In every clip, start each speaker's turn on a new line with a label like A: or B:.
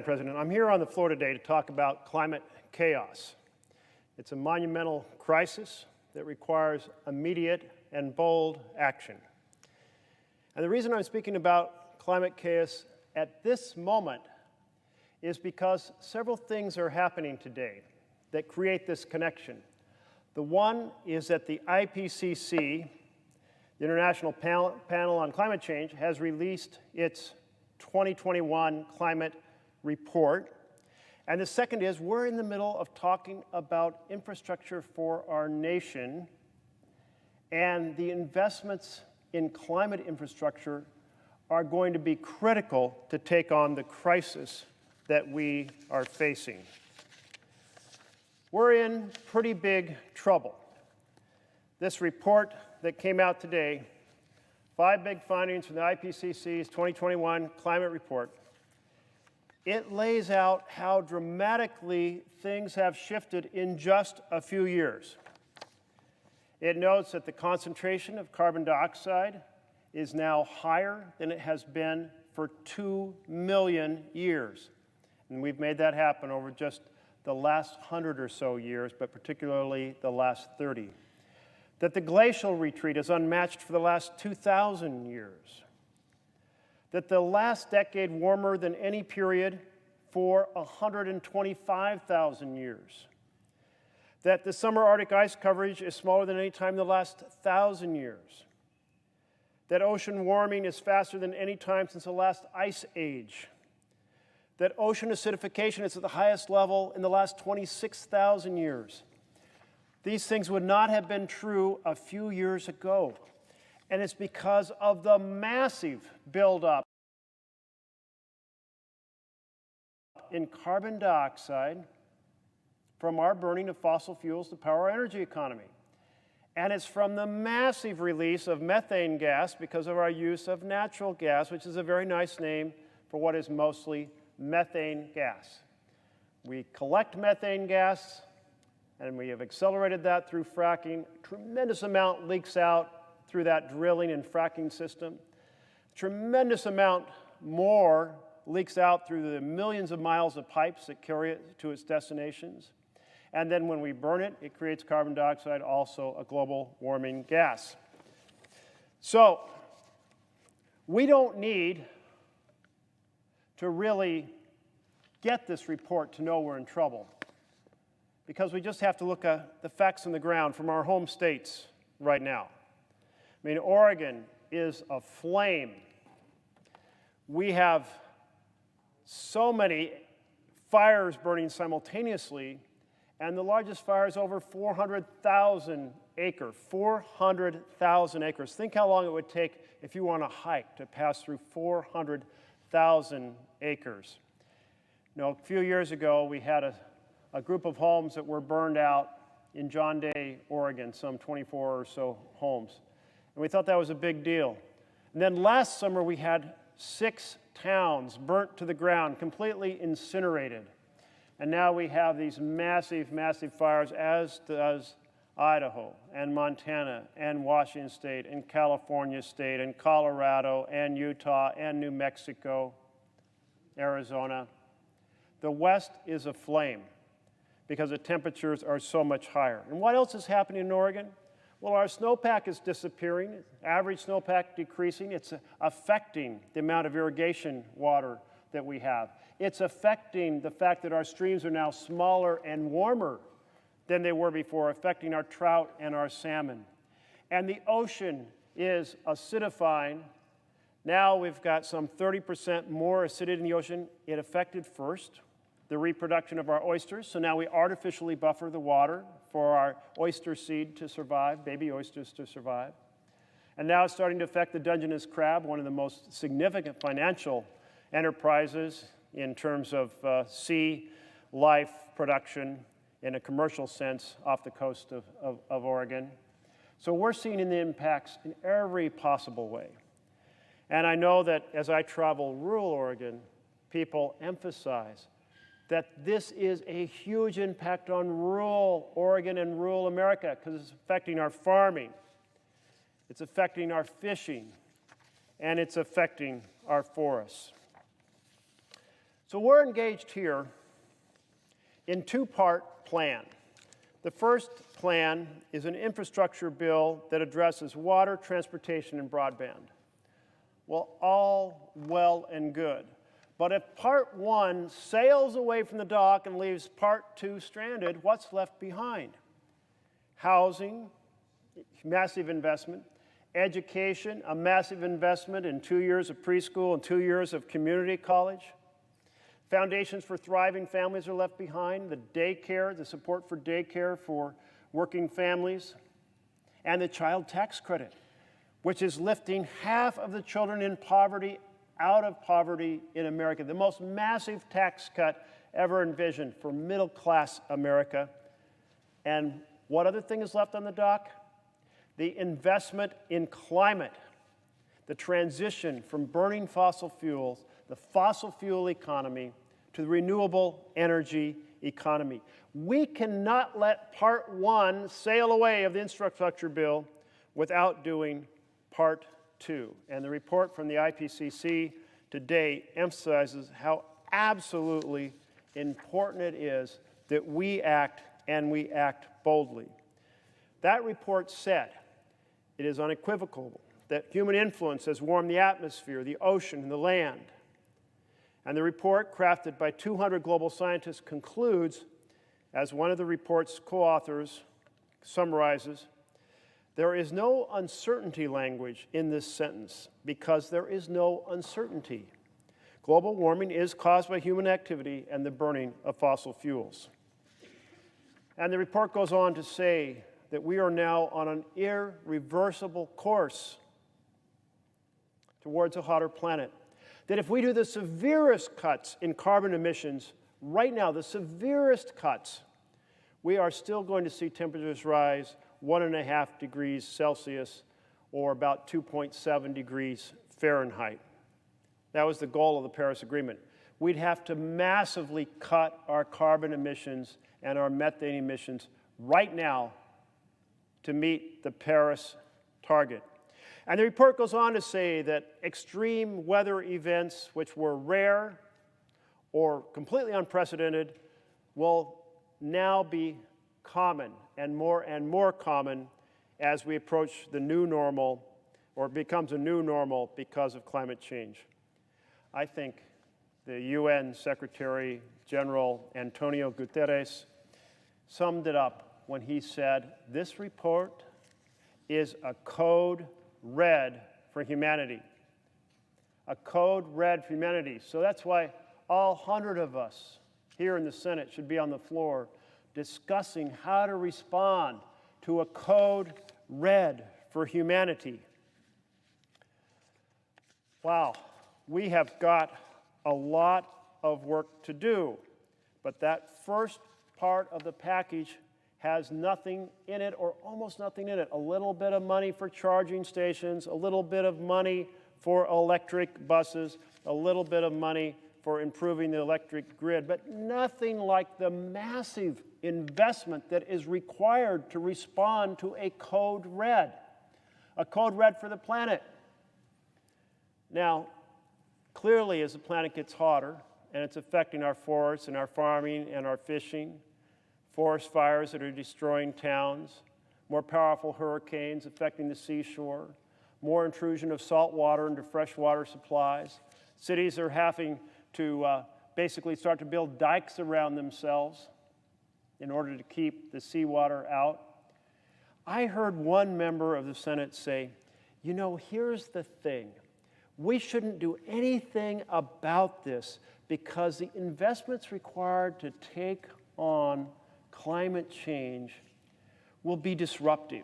A: President, I'm here on the floor today to talk about climate chaos. It's a monumental crisis that requires immediate and bold action. And the reason I'm speaking about climate chaos at this moment is because several things are happening today that create this connection. The one is that the IPCC, the International Panel on Climate Change, has released its 2021 climate report. And the second is we're in the middle of talking about infrastructure for our nation, and the investments in climate infrastructure are going to be critical to take on the crisis that we are facing. We're in pretty big trouble. This report that came out today, 5 big findings from the IPCC's 2021 climate report, it lays out how dramatically things have shifted in just a few years. It notes that the concentration of carbon dioxide is now higher than it has been for 2 million years. And we've made that happen over just the last 100 or so years, but particularly the last 30. That the glacial retreat is unmatched for the last 2,000 years. That the last decade warmer than any period for 125,000 years. That the summer Arctic ice coverage is smaller than any time in the last 1,000 years. That ocean warming is faster than any time since the last ice age. That ocean acidification is at the highest level in the last 26,000 years. These things would not have been true a few years ago. And it's because of the massive buildup in carbon dioxide from our burning of fossil fuels to power our energy economy. And it's from the massive release of methane gas because of our use of natural gas, which is a very nice name for what is mostly methane gas. We collect methane gas, and we have accelerated that through fracking. A tremendous amount leaks out through that drilling and fracking system. A tremendous amount more leaks out through the millions of miles of pipes that carry it to its destinations. And then when we burn it, it creates carbon dioxide, also a global warming gas. So we don't need to really get this report to know we're in trouble, because we just have to look at the facts on the ground from our home states right now. I mean, Oregon is aflame. We have so many fires burning simultaneously, and the largest fire is over 400,000 acres. 400,000 acres. Think how long it would take if you were on a hike to pass through 400,000 acres. You know, a few years ago, we had a group of homes that were burned out in John Day, Oregon, some 24 or so homes. And we thought that was a big deal. And then last summer, we had 6 towns burnt to the ground, completely incinerated. And now we have these massive, massive fires, as does Idaho and Montana and Washington State and California State and Colorado and Utah and New Mexico, Arizona. The West is aflame because the temperatures are so much higher. And what else is happening in Oregon? Well, our snowpack is disappearing, average snowpack decreasing. It's affecting the amount of irrigation water that we have. It's affecting the fact that our streams are now smaller and warmer than they were before, affecting our trout and our salmon. And the ocean is acidifying. Now we've got some 30% more acidity in the ocean. It affected first the reproduction of our oysters, so now we artificially buffer the water for our oyster seed to survive, baby oysters to survive. And now it's starting to affect the Dungeness crab, one of the most significant financial enterprises in terms of sea life production in a commercial sense off the coast of Oregon. So we're seeing the impacts in every possible way. And I know that as I travel rural Oregon, people emphasize that this is a huge impact on rural Oregon and rural America because it's affecting our farming, it's affecting our fishing, and it's affecting our forests. So we're engaged here in two-part plan. The first plan is an infrastructure bill that addresses water, transportation, and broadband. Well, all well and good. But if part one sails away from the dock and leaves part two stranded, what's left behind? Housing, massive investment. Education, a massive investment in 2 years of preschool and 2 years of community college. Foundations for thriving families are left behind. The daycare, the support for daycare for working families. And the child tax credit, which is lifting half of the children in poverty out of poverty in America. The most massive tax cut ever envisioned for middle-class America. And what other thing is left on the dock? The investment in climate, the transition from burning fossil fuels, the fossil fuel economy, to the renewable energy economy. We cannot let part one sail away of the infrastructure bill without doing part two. And the report from the IPCC today emphasizes how absolutely important it is that we act, and we act boldly. That report said, it is unequivocal that human influence has warmed the atmosphere, the ocean, and the land. And the report, crafted by 200 global scientists, concludes, as one of the report's co-authors summarizes, there is no uncertainty language in this sentence because there is no uncertainty. Global warming is caused by human activity and the burning of fossil fuels. And the report goes on to say that we are now on an irreversible course towards a hotter planet. That if we do the severest cuts in carbon emissions right now, the severest cuts, we are still going to see temperatures rise 1.5 degrees Celsius or about 2.7 degrees Fahrenheit. That was the goal of the Paris Agreement. We'd have to massively cut our carbon emissions and our methane emissions right now to meet the Paris target. And the report goes on to say that extreme weather events, which were rare or completely unprecedented, will now be common and more common as we approach the new normal, or becomes a new normal because of climate change. I think the UN Secretary General Antonio Guterres summed it up when he said, this report is a code red for humanity. A code red for humanity. So that's why all 100 of us here in the Senate should be on the floor discussing how to respond to a code red for humanity. Wow, we have got a lot of work to do, but that first part of the package has nothing in it, or almost nothing in it. A little bit of money for charging stations, a little bit of money for electric buses, a little bit of money for improving the electric grid, but nothing like the massive investment that is required to respond to a code red for the planet. Now, clearly, as the planet gets hotter, and it's affecting our forests and our farming and our fishing, forest fires that are destroying towns, more powerful hurricanes affecting the seashore, more intrusion of salt water into freshwater supplies. Cities are having to basically start to build dikes around themselves in order to keep the seawater out. I heard one member of the Senate say, you know, here's the thing. We shouldn't do anything about this because the investments required to take on climate change will be disruptive.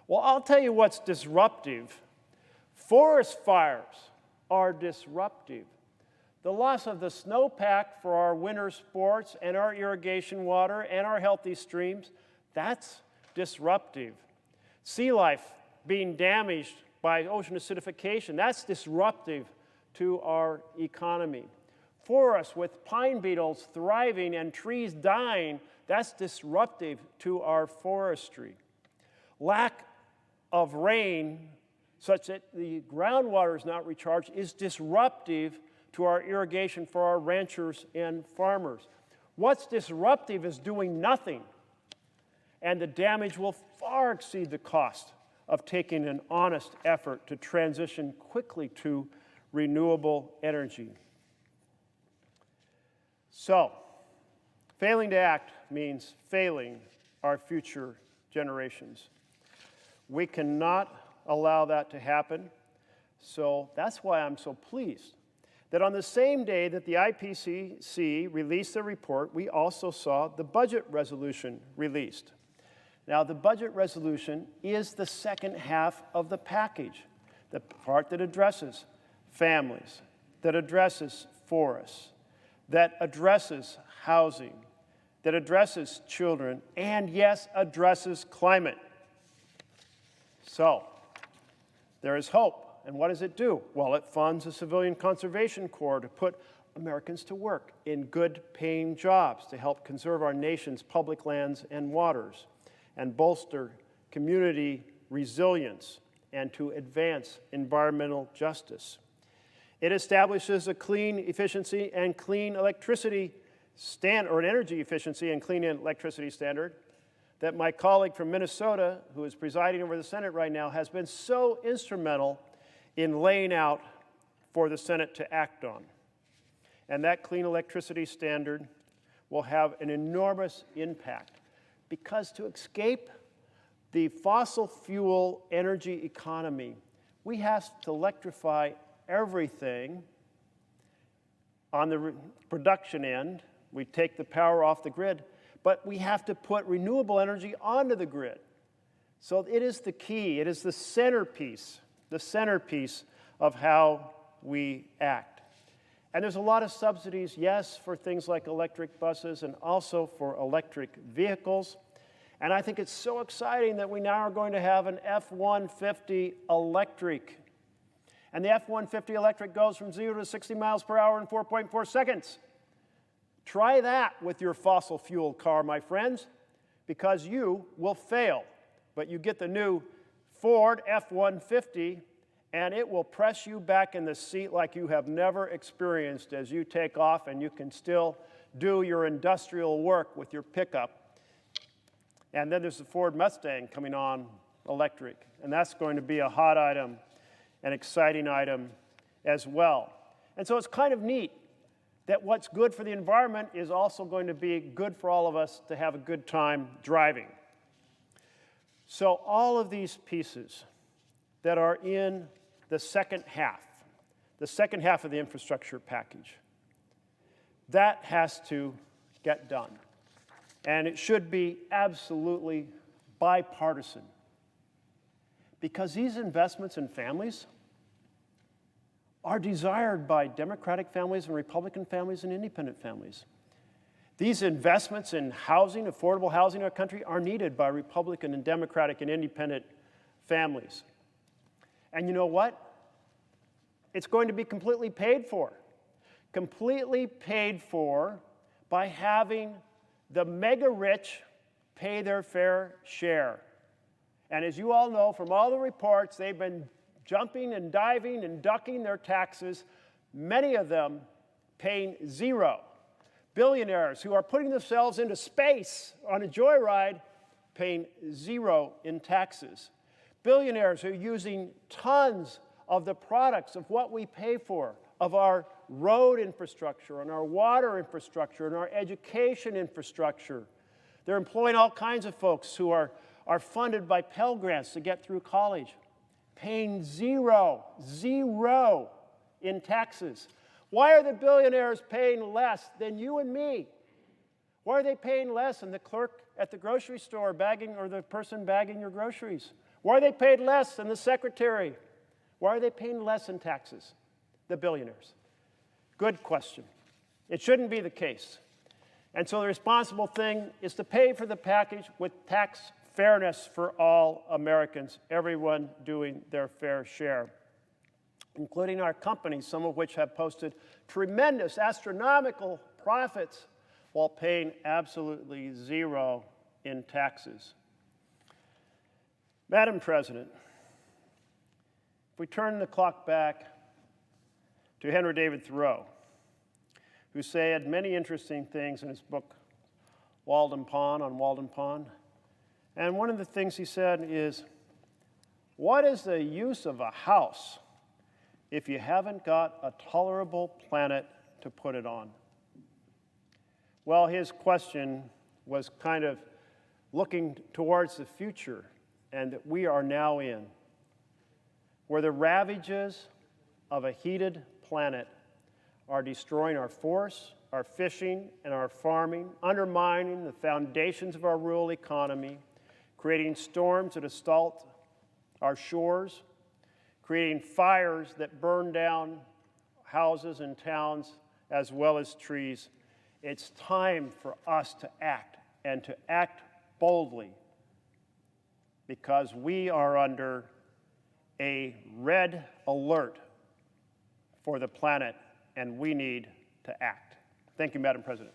A: Well, I'll tell you what's disruptive. Forest fires are disruptive. The loss of the snowpack for our winter sports and our irrigation water and our healthy streams, that's disruptive. Sea life being damaged by ocean acidification, that's disruptive to our economy. Forests with pine beetles thriving and trees dying, that's disruptive to our forestry. Lack of rain, such that the groundwater is not recharged, is disruptive to our irrigation for our ranchers and farmers. What's disruptive is doing nothing, and the damage will far exceed the cost of taking an honest effort to transition quickly to renewable energy. So, failing to act means failing our future generations. We cannot allow that to happen, so that's why I'm so pleased that on the same day that the IPCC released the report, we also saw the budget resolution released. Now, the budget resolution is the second half of the package, the part that addresses families, that addresses forests, that addresses housing, that addresses children, and yes, addresses climate. So, there is hope. And what does it do? Well, it funds a civilian conservation corps to put Americans to work in good-paying jobs to help conserve our nation's public lands and waters, and bolster community resilience, and to advance environmental justice. It establishes a clean efficiency and clean electricity standard, or an energy efficiency and clean electricity standard, that my colleague from Minnesota, who is presiding over the Senate right now, has been so instrumental in laying out for the Senate to act on. And that clean electricity standard will have an enormous impact, because to escape the fossil fuel energy economy, we have to electrify everything on the production end. We take the power off the grid, but we have to put renewable energy onto the grid. So it is the key, it is the centerpiece of how we act. And there's a lot of subsidies, yes, for things like electric buses and also for electric vehicles. And I think it's so exciting that we now are going to have an F-150 electric. And the F-150 electric goes from 0 to 60 miles per hour in 4.4 seconds. Try that with your fossil fuel car, my friends, because you will fail. But you get the new Ford F-150, and it will press you back in the seat like you have never experienced as you take off, and you can still do your industrial work with your pickup. And then there's the Ford Mustang coming on electric, and that's going to be a hot item, an exciting item as well. And so it's kind of neat that what's good for the environment is also going to be good for all of us to have a good time driving. So all of these pieces that are in the second half of the infrastructure package, that has to get done. And it should be absolutely bipartisan, because these investments in families are desired by Democratic families and Republican families and independent families. These investments in housing, affordable housing in our country, are needed by Republican and Democratic and independent families. And you know what? It's going to be completely paid for by having the mega-rich pay their fair share. And as you all know from all the reports, they've been jumping and diving and ducking their taxes, many of them paying zero. Billionaires who are putting themselves into space on a joyride paying zero in taxes. Billionaires who are using tons of the products of what we pay for, of our road infrastructure and our water infrastructure and our education infrastructure. They're employing all kinds of folks who are funded by Pell Grants to get through college, paying zero in taxes. Why are the billionaires paying less than you and me? Why are they paying less than the clerk at the grocery store bagging, or the person bagging your groceries? Why are they paid less than the secretary? Why are they paying less in taxes, the billionaires? Good question. It shouldn't be the case. And so the responsible thing is to pay for the package with tax fairness for all Americans, everyone doing their fair share, including our companies, some of which have posted tremendous, astronomical profits while paying absolutely zero in taxes. Madam President, if we turn the clock back to Henry David Thoreau, who said many interesting things in his book, Walden Pond on Walden Pond. And one of the things he said is, what is the use of a house if you haven't got a tolerable planet to put it on? Well, his question was kind of looking towards the future and that we are now in, where the ravages of a heated planet are destroying our forests, our fishing, and our farming, undermining the foundations of our rural economy, creating storms that assault our shores, creating fires that burn down houses and towns as well as trees. It's time for us to act, and to act boldly, because we are under a red alert for the planet, and we need to act. Thank you, Madam President.